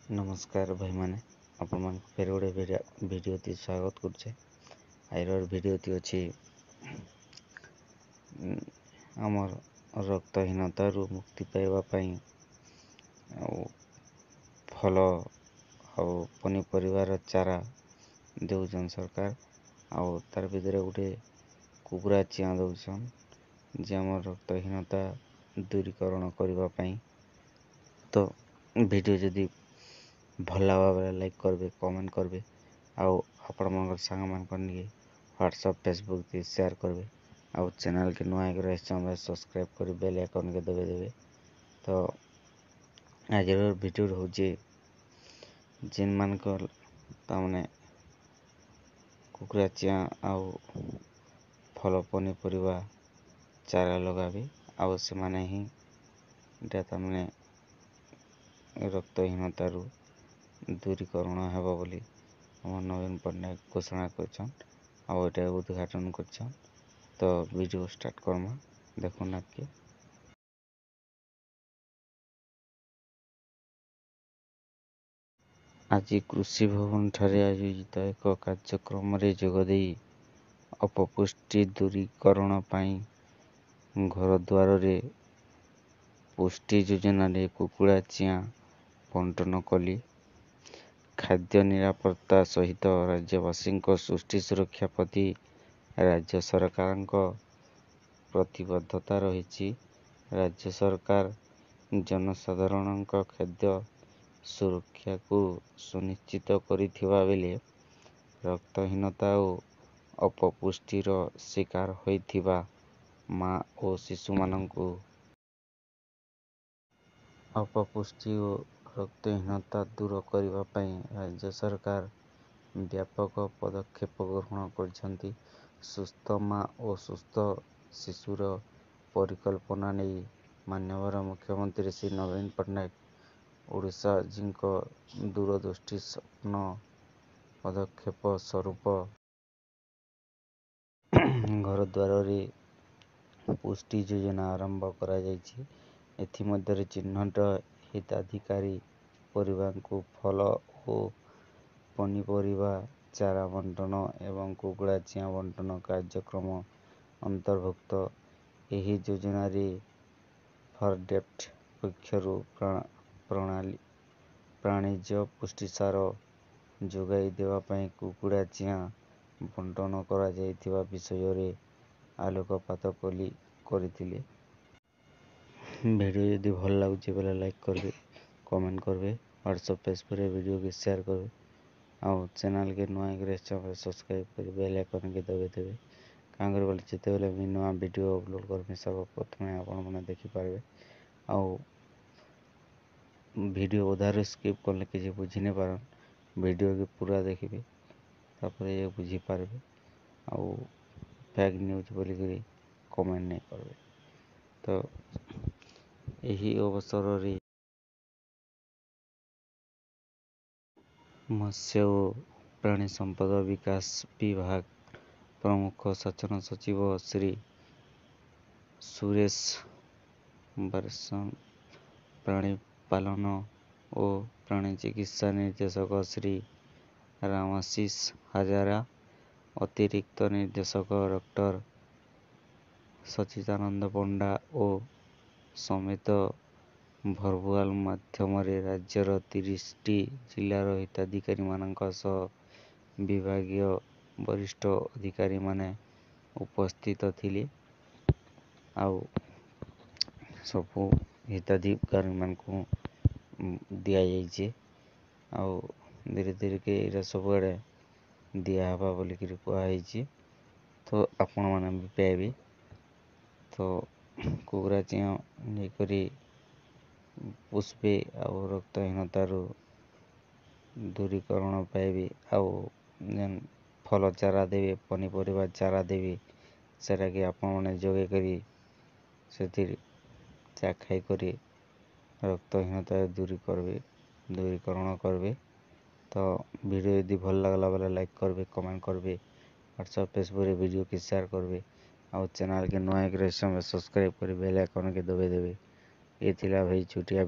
नमस्कार भाई माने आपण मान फेर गोटे वीडियो ती स्वागत करछे। आइर वीडियो ती अछि हमर रक्तहीनता रु मुक्ति पाइबा पई फल और पनीपरिवार चारा देउछन सरकार और तार भितर गोटे कुकुरा चिया दउछन जे हमर रक्तहीनता दूरीकरण करबा पई। तो वीडियो जदी भल लगा बेले लाइक करबे, कमेंट करबे आउ आपण मन संग मान करनी व्हाट्सएप फेसबुक ते शेयर करबे आउ चैनल के नुआ के रहछन सब्सक्राइब कर बेल आइकन के दबे देबे। तो आज वीडियो होजे जिन मान को तामने कुकुरा चिया आउ फल पनीपरिवा चारा लगाबे आउ से माने ही डा तामने रक्तहीनता रु दूरीकरण हेबा बोली हमर नवीन पट्टनायक घोषणा करछन आउ एटा उद्घाटन करछन। तो वीडियो स्टार्ट करमा देखुन आपके। आज कृषि भवन ठारे आयोजित एक कार्यक्रम रे जोगदे अपपुष्टि दूरीकरण पाई घर द्वार रे पुष्टि योजना रे कुकुड़ा चिया बंटन कली। खाद्य निरापत्ता सहित राज्यवासी सृष्टि सुरक्षा प्रति राज्य सरकार प्रतिबद्धता रही। राज्य सरकार जनसाधारण खाद्य सुरक्षा को सुनिश्चित करिथिबा बेले रक्तहीनता और अपपुष्टिर शिकार होइथिबा माँ और शिशु माननकु अपपुष्टि और रक्तहीनता दूर करबा पई राज्य सरकार व्यापक पदक्षेप ग्रहण करछंती। सुस्थ माँ और सुस्थ शिशुर परिकल्पना नहीं माननीय मुख्यमंत्री श्री नवीन पट्टनायक ओडिशा जिंको दूरदृष्टि स्वप्न पदक्षेप स्वरूप घर द्वार रे पुष्टि योजना आरंभ करा जायछि। एथि मध्य चिन्हट हिताधिकारी परिवार को फल और पनीपरिवा चारा बंटन एवं कुकुड़ा चिया बंटन कार्यक्रम अंतर्भुक्त। एही योजना रे फरडेप्ट पक्षरु प्राणिज पुष्टिसार जोगाई देवा पई कुकुड़ा चिया बंटन करा जायतिबा विषय रे आलोकपात करिथिले। वीडियो यदि भल लागुचे बेले लाइक करबे, कमेंट करबे, व्हाट्सएप फेसबुक रे वीडियो के शेयर करबे आउ चैनल के नुआ के सब्सक्राइब कर बेल आइकन के दबे देबे। कांगर बोले जेते बेले मी नुआ वीडियो अपलोड करबे सर्वप्रथम आपण माने देखि पारबे आउ वीडियो उधार स्किप करले कि बुझी नहीं पारन वीडियो के पूरा देखिए तापर ये बुझी पारबे आउ फेक न्यूज बोली कमेंट नहीं करबे। तो यही अवसर रे मत्स्य और प्राणी संपद विकास विभाग प्रमुख शासन सचिव श्री सुरेश बरसन, प्राणी पालन और प्राणी चिकित्सा निर्देशक श्री रामाशीष हजारा, अतिरिक्त निर्देशक डॉक्टर सचिदानंद पंडा और समेत भर्चुआल माध्यम राज्यर 30 जिलार हिताधिकारी मानक विभागीय वरिष्ठ अधिकारी माने उपस्थित थिले आउ सबू हिताधिकारी मान को दिया जाइए आउ धीरे धीरे के इरा सब आड़े दिया हवा बोली कहुई। तो आपण मैंने भी पाइबे। तो कुकुरा चिया नहीं पुष्पे आउ रक्तहीनता दूरीकरण पाइबे आउ जेन फल चारा देवे पनीपरिवा चारा देवे सेटा कि आपण मैंने जोगे करी से खाई करी रक्तहीनता दूरीकरण करबे। तो वीडियो यदि भल लगला बेले लाइक करबे, कमेंट करबे, व्हाट्सएप फेसबुक रे वीडियो के शेयर करबे आउ चैनल के नुआ के सब्सक्राइब कर बेल आइकन के दबे देबे। ये थिला भाई छुटिया